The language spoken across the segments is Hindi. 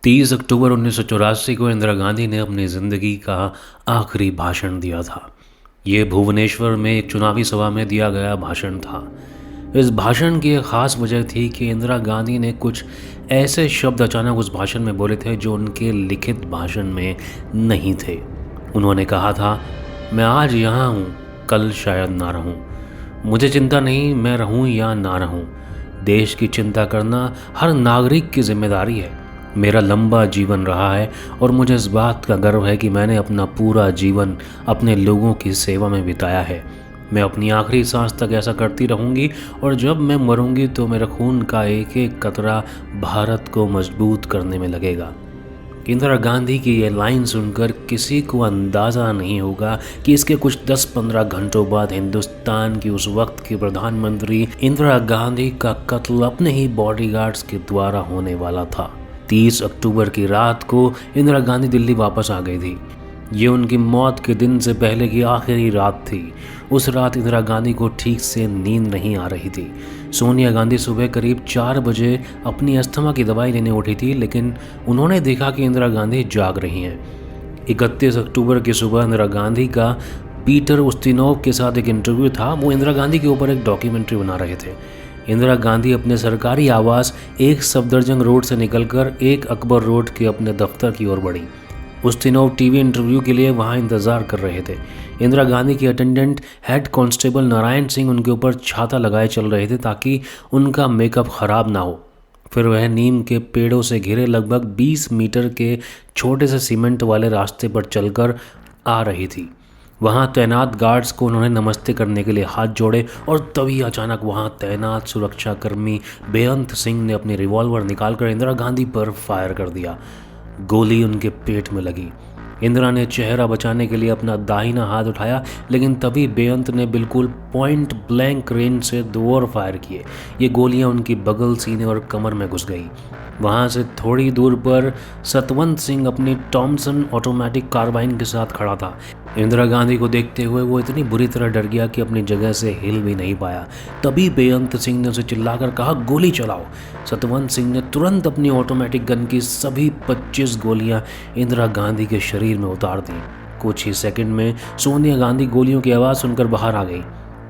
30 अक्टूबर 1984 को इंदिरा गांधी ने अपनी ज़िंदगी का आखिरी भाषण दिया था। ये भुवनेश्वर में एक चुनावी सभा में दिया गया भाषण था। इस भाषण की एक ख़ास वजह थी कि इंदिरा गांधी ने कुछ ऐसे शब्द अचानक उस भाषण में बोले थे जो उनके लिखित भाषण में नहीं थे। उन्होंने कहा था, मैं आज यहाँ हूँ, कल शायद ना रहूँ। मुझे चिंता नहीं, मैं रहूँ या ना रहूँ। देश की चिंता करना हर नागरिक की जिम्मेदारी है। मेरा लंबा जीवन रहा है और मुझे इस बात का गर्व है कि मैंने अपना पूरा जीवन अपने लोगों की सेवा में बिताया है। मैं अपनी आखिरी सांस तक ऐसा करती रहूंगी और जब मैं मरूंगी तो मेरे खून का एक एक कतरा भारत को मजबूत करने में लगेगा। इंदिरा गांधी की ये लाइन सुनकर किसी को अंदाज़ा नहीं होगा कि इसके कुछ 10-15 घंटों बाद हिंदुस्तान की उस वक्त की प्रधानमंत्री इंदिरा गांधी का कत्ल अपने ही बॉडीगार्ड्स के द्वारा होने वाला था। 30 अक्टूबर की रात को इंदिरा गांधी दिल्ली वापस आ गई थी। ये उनकी मौत के दिन से पहले की आखिरी रात थी। उस रात इंदिरा गांधी को ठीक से नींद नहीं आ रही थी। सोनिया गांधी सुबह करीब 4 बजे अपनी अस्थमा की दवाई लेने उठी थी, लेकिन उन्होंने देखा कि इंदिरा गांधी जाग रही हैं। 31 अक्टूबर की सुबह इंदिरा गांधी का पीटर उस्तिनोव के साथ एक इंटरव्यू था। वो इंदिरा गांधी के ऊपर एक डॉक्यूमेंट्री बना रहे थे। इंदिरा गांधी अपने सरकारी आवास एक सफदरजंग रोड से निकलकर एक अकबर रोड के अपने दफ्तर की ओर बढ़ी। उस्तिनोव टीवी इंटरव्यू के लिए वहां इंतजार कर रहे थे। इंदिरा गांधी के attendant head constable Narayan Singh उनके ऊपर छाता लगाए चल रहे थे ताकि उनका मेकअप खराब ना हो। फिर वह नीम के पेड़ों से घिरे लगभग 20 मीटर के छोटे से सीमेंट वाले रास्ते पर चलकर आ रही थी। वहां तैनात गार्ड्स को उन्होंने नमस्ते करने के लिए हाथ जोड़े और तभी अचानक वहां तैनात सुरक्षाकर्मी बेअंत सिंह ने अपनी रिवॉल्वर निकालकर इंदिरा गांधी पर फायर कर दिया। गोली उनके पेट में लगी। इंदिरा ने चेहरा बचाने के लिए अपना दाहिना हाथ उठाया, लेकिन तभी बेअंत ने बिल्कुल पॉइंट ब्लैंक रेंज से 2 और फायर किए। ये गोलियां उनकी बगल, सीने और कमर में घुस गई। वहां से थोड़ी दूर पर सतवंत सिंह अपनी टॉमसन ऑटोमेटिक कार्बाइन के साथ खड़ा था। इंदिरा गांधी को देखते हुए वो इतनी बुरी तरह डर गया कि अपनी जगह से हिल भी नहीं पाया। तभी बेअंत सिंह ने उसे चिल्लाकर कहा, गोली चलाओ। सतवंत सिंह ने तुरंत अपनी ऑटोमेटिक गन की सभी 25 गोलियां इंदिरा गांधी के शरीर में उतार दी। कुछ ही सेकंड में सोनिया गांधी गोलियों की आवाज़ सुनकर बाहर आ गई।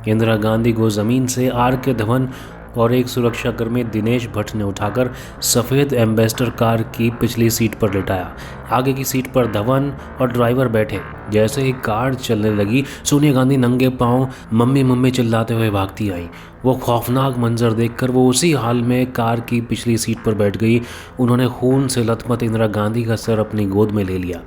इंदिरा गांधी को जमीन से आर के धवन और एक सुरक्षाकर्मी दिनेश भट्ट ने उठाकर सफ़ेद एम्बेसडर कार की पिछली सीट पर लिटाया। आगे की सीट पर धवन और ड्राइवर बैठे। जैसे ही कार चलने लगी, सोनिया गांधी नंगे पांव मम्मी मम्मी चिल्लाते हुए भागती आई। वो खौफनाक मंजर देखकर वो उसी हाल में कार की पिछली सीट पर बैठ गई। उन्होंने खून से लथपथ इंदिरा गांधी का सर अपनी गोद में ले लिया।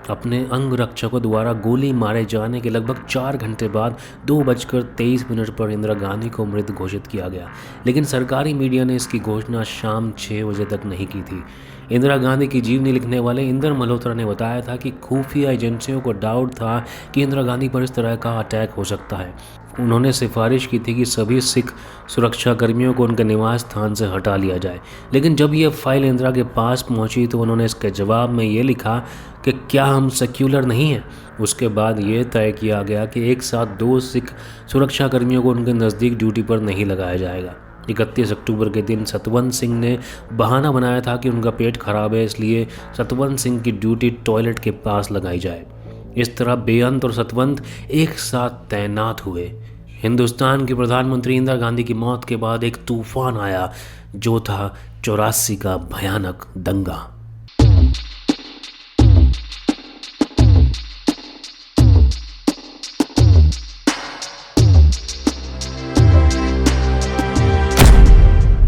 अपने अंगरक्षकों द्वारा गोली मारे जाने के लगभग 4 घंटे बाद 2:23 पर इंदिरा गांधी को मृत घोषित किया गया, लेकिन सरकारी मीडिया ने इसकी घोषणा शाम 6 बजे तक नहीं की थी। इंदिरा गांधी की जीवनी लिखने वाले इंदर मल्होत्रा ने बताया था कि खुफिया एजेंसियों को डाउट था कि इंदिरा गांधी पर इस तरह का अटैक हो सकता है। उन्होंने सिफारिश की थी कि सभी सिख सुरक्षाकर्मियों को उनके निवास स्थान से हटा लिया जाए, लेकिन जब यह फाइल इंदिरा के पास पहुंची तो उन्होंने इसके जवाब में ये लिखा कि क्या हम सेक्युलर नहीं हैं। उसके बाद ये तय किया गया कि एक साथ 2 सिख सुरक्षाकर्मियों को उनके नज़दीक ड्यूटी पर नहीं लगाया जाएगा। 31 अक्टूबर के दिन सतवंत सिंह ने बहाना बनाया था कि उनका पेट खराब है, इसलिए सतवंत सिंह की ड्यूटी टॉयलेट के पास लगाई जाए। इस तरह बेअंत और सतवंत एक साथ तैनात हुए। हिंदुस्तान की प्रधानमंत्री इंदिरा गांधी की मौत के बाद एक तूफान आया, जो था 84 का भयानक दंगा।